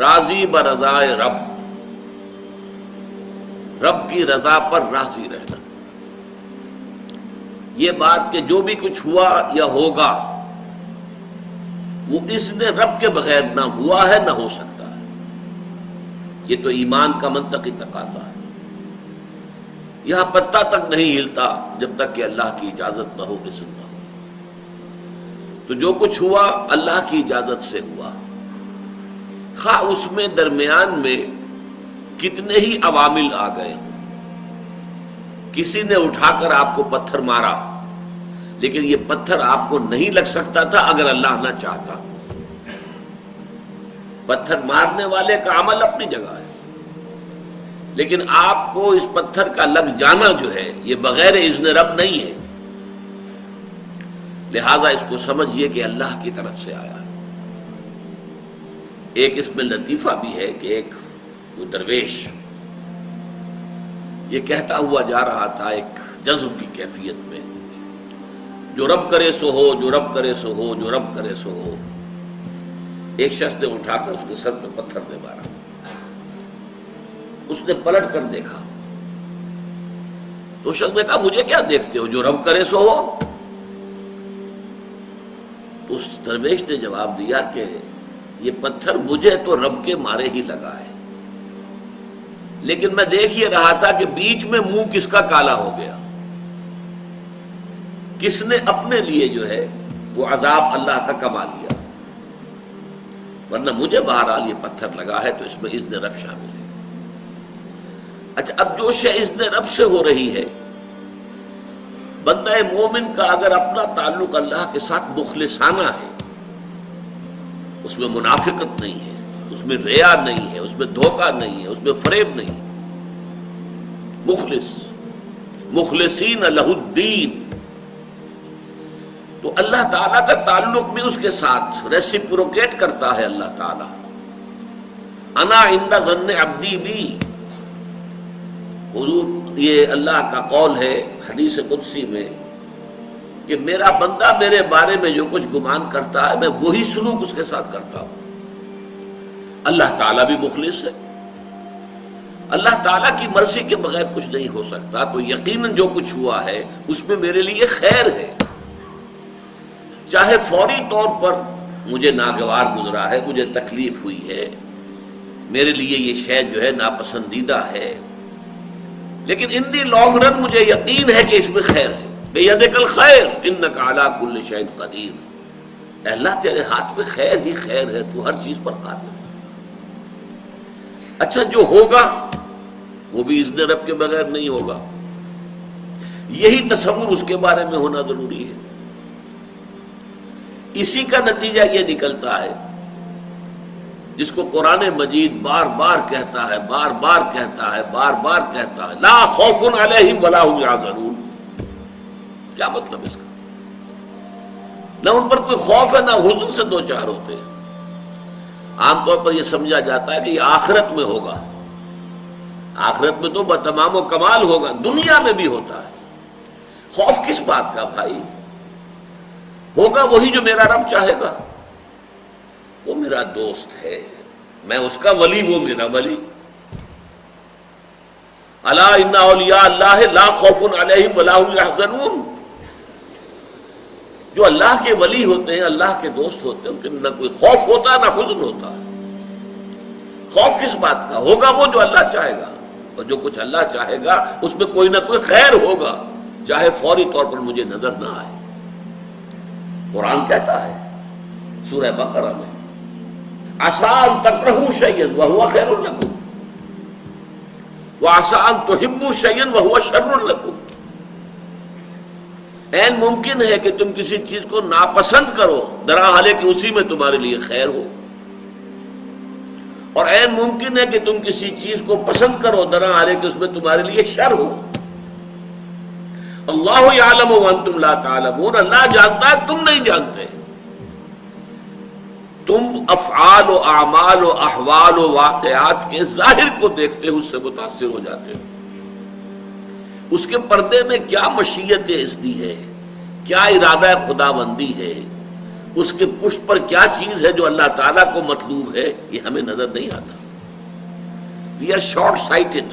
راضی برضائے رب، رب کی رضا پر راضی رہنا. یہ بات کہ جو بھی کچھ ہوا یا ہوگا وہ اذن رب کے بغیر نہ ہوا ہے نہ ہو سکتا ہے. یہ تو ایمان کا منطقی تقاضا ہے. یہاں پتہ تک نہیں ہلتا جب تک کہ اللہ کی اجازت نہ ہو، اذن نہ ہو. تو جو کچھ ہوا اللہ کی اجازت سے ہوا، خواہ اس میں درمیان میں کتنے ہی عوامل آ گئے. کسی نے اٹھا کر آپ کو پتھر مارا، لیکن یہ پتھر آپ کو نہیں لگ سکتا تھا اگر اللہ نہ چاہتا. پتھر مارنے والے کا عمل اپنی جگہ ہے، لیکن آپ کو اس پتھر کا لگ جانا جو ہے یہ بغیر اذن رب نہیں ہے. لہذا اس کو سمجھیے کہ اللہ کی طرف سے آیا. ایک اس میں لطیفہ بھی ہے کہ ایک درویش یہ کہتا ہوا جا رہا تھا ایک جذب کی کیفیت میں، جو رب کرے سو ہو، جو رب کرے سو ہو، جو رب کرے سو ہو. ایک شخص نے اٹھا کر اس کے سر پہ پتھر نے مارا. اس نے پلٹ کر دیکھا تو شخص نے کہا مجھے کیا دیکھتے ہو، جو رب کرے سو ہو. تو اس درویش نے جواب دیا کہ یہ پتھر مجھے تو رب کے مارے ہی لگا ہے، لیکن میں دیکھ یہ رہا تھا کہ بیچ میں منہ کس کا کالا ہو گیا، کس نے اپنے لیے جو ہے وہ عذاب اللہ کا کما لیا. ورنہ مجھے بہرحال یہ پتھر لگا ہے تو اس میں اذن رب شامل ہے. اچھا، اب جو شے اذن رب سے ہو رہی ہے، بندہ مومن کا اگر اپنا تعلق اللہ کے ساتھ مخلصانہ ہے، اس میں منافقت نہیں ہے، اس میں ریا نہیں ہے، اس میں دھوکہ نہیں ہے، اس میں فریب نہیں. مخلص، مخلصین لہ الدین، تو اللہ تعالیٰ کا تعلق بھی اس کے ساتھ ریسیپروکیٹ کرتا ہے. اللہ تعالیٰ انا عند ظن عبدی بی، حضور یہ اللہ کا قول ہے حدیث قدسی میں کہ میرا بندہ میرے بارے میں جو کچھ گمان کرتا ہے میں وہی سلوک اس کے ساتھ کرتا ہوں. اللہ تعالیٰ بھی مخلص ہے. اللہ تعالیٰ کی مرضی کے بغیر کچھ نہیں ہو سکتا. تو یقیناً جو کچھ ہوا ہے اس میں میرے لیے خیر ہے، چاہے فوری طور پر مجھے ناگوار گزرا ہے، مجھے تکلیف ہوئی ہے، میرے لیے یہ شے جو ہے ناپسندیدہ ہے، لیکن ان دی لانگ رن مجھے یقین ہے کہ اس میں خیر ہے. بیدک الخیر انک علی کل شیء قدیر، اے اللہ تیرے ہاتھ میں خیر ہی خیر ہے، تو ہر چیز پر قادر ہے. اچھا، جو ہوگا وہ بھی اذن رب کے بغیر نہیں ہوگا. یہی تصور اس کے بارے میں ہونا ضروری ہے. اسی کا نتیجہ یہ نکلتا ہے جس کو قرآن مجید بار بار کہتا ہے، بار بار کہتا ہے، بار بار کہتا ہے، لا خوف علیہم ولا هم یحزنون. کیا مطلب اس کا؟ نہ ان پر کوئی خوف ہے نہ حزن سے دو چار ہوتے ہیں. عام طور پر یہ سمجھا جاتا ہے کہ یہ آخرت میں ہوگا. آخرت میں تو بتمام و کمال ہوگا، دنیا میں بھی ہوتا ہے. خوف کس بات کا بھائی؟ ہوگا وہی جو میرا رب چاہے گا. وہ میرا دوست ہے، میں اس کا ولی، وہ میرا ولی. الا ان اولیاء اللہ لا خوف علیہم ولا هم یحزنون. جو اللہ کے ولی ہوتے ہیں، اللہ کے دوست ہوتے ہیں، ان کے نہ کوئی خوف ہوتا نہ حزن ہوتا. خوف کس بات کا؟ ہوگا وہ جو اللہ چاہے گا، اور جو کچھ اللہ چاہے گا اس میں کوئی نہ کوئی خیر ہوگا، چاہے فوری طور پر مجھے نظر نہ آئے. قرآن کہتا ہے سورہ بقرہ میں عسیٰ ان تکرہوا شیئا وہو خیر لکم وعسیٰ ان تحبوا شیئا وہو شر لکم. عین ممکن ہے کہ تم کسی چیز کو ناپسند کرو درا حالے کہ اسی میں تمہارے لیے خیر ہو، اور عین ممکن ہے کہ تم کسی چیز کو پسند کرو درا حالے کہ اس میں تمہارے لیے شر ہو. اللہ یعلم وانتم لا تعلمون، اللہ جانتا ہے تم نہیں جانتے. تم افعال و اعمال و احوال و واقعات کے ظاہر کو دیکھتے ہو، اس سے متاثر ہو جاتے ہو. اس کے پردے میں کیا مشیت اذنی ہے، کیا ارادہ خداوندی ہے، اس کے پشت پر کیا چیز ہے جو اللہ تعالیٰ کو مطلوب ہے، یہ ہمیں نظر نہیں آتا. We are short sighted.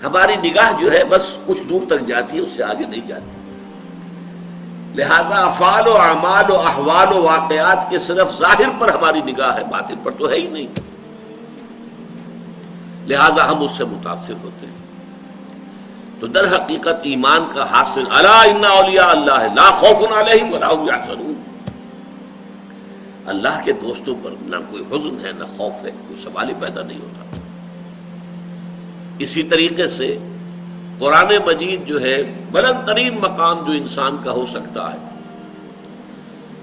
ہماری نگاہ جو ہے بس کچھ دور تک جاتی ہے، اس سے آگے نہیں جاتی. لہذا افعال و اعمال و احوال و واقعات کے صرف ظاہر پر ہماری نگاہ ہے، باطن پر تو ہے ہی نہیں. لہذا ہم اس سے متاثر ہوتے ہیں. تو در حقیقت ایمان کا حاصل الا ان اولیاء اللہ لا خوف علیہم ولا هم یحزنون. اللہ کے دوستوں پر نہ کوئی حزن ہے نہ خوف ہے، کوئی سوال ہی پیدا نہیں ہوتا. اسی طریقے سے قرآن مجید جو ہے بلند ترین مقام جو انسان کا ہو سکتا ہے،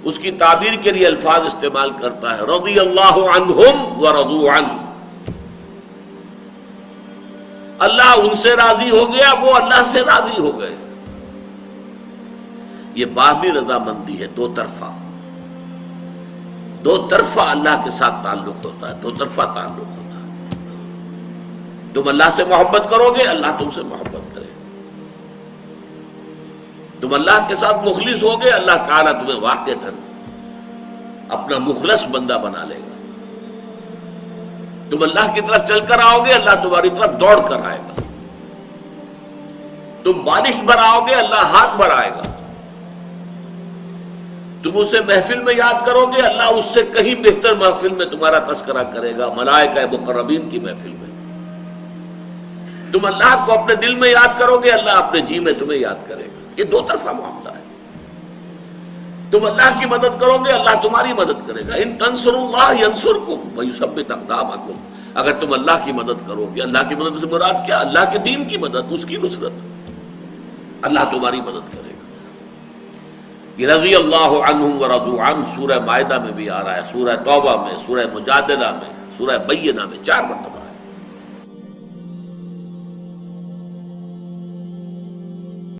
اس کی تعبیر کے لیے الفاظ استعمال کرتا ہے رضی اللہ عنہم ورضوا عنہ. اللہ ان سے راضی ہو گیا، وہ اللہ سے راضی ہو گئے. یہ باہمی رضامندی ہے، دو طرفہ اللہ کے ساتھ تعلق ہوتا ہے، دو طرفہ تعلق ہوتا ہے. تم اللہ سے محبت کرو گے، اللہ تم سے محبت کرے گا. تم اللہ کے ساتھ مخلص ہوگے، اللہ تعالیٰ تمہیں واقعتاً اپنا مخلص بندہ بنا لے گا. تم اللہ کی طرف چل کر آؤ گے، اللہ تمہاری طرف دوڑ کر آئے گا. تم بارش بڑھاؤ گے، اللہ ہاتھ بڑھائے گا. تم اسے محفل میں یاد کرو گے، اللہ اس سے کہیں بہتر محفل میں تمہارا تذکرہ کرے گا، ملائکہ مقربین کی محفل میں. تم اللہ کو اپنے دل میں یاد کرو گے، اللہ اپنے جی میں تمہیں یاد کرے گا. یہ دو طرفہ معاملہ ہے. تم اللہ کی مدد کرو گے، اللہ تمہاری مدد کرے گا. ان تنصروا اللہ ینصرکم ویثبت اقدامکم. اگر تم اللہ کی مدد کرو گے، اللہ کی مدد سے مراد کیا؟ اللہ کے دین کی مدد، اس کی نصرت. اللہ تمہاری مدد کرے گا. یہ رضی اللہ عنہم ورضوا عنہ سورہ مائدہ میں بھی آ رہا ہے، سورہ توبہ میں، سورہ مجادلہ میں، سورہ بینہ میں 4 مرتبہ.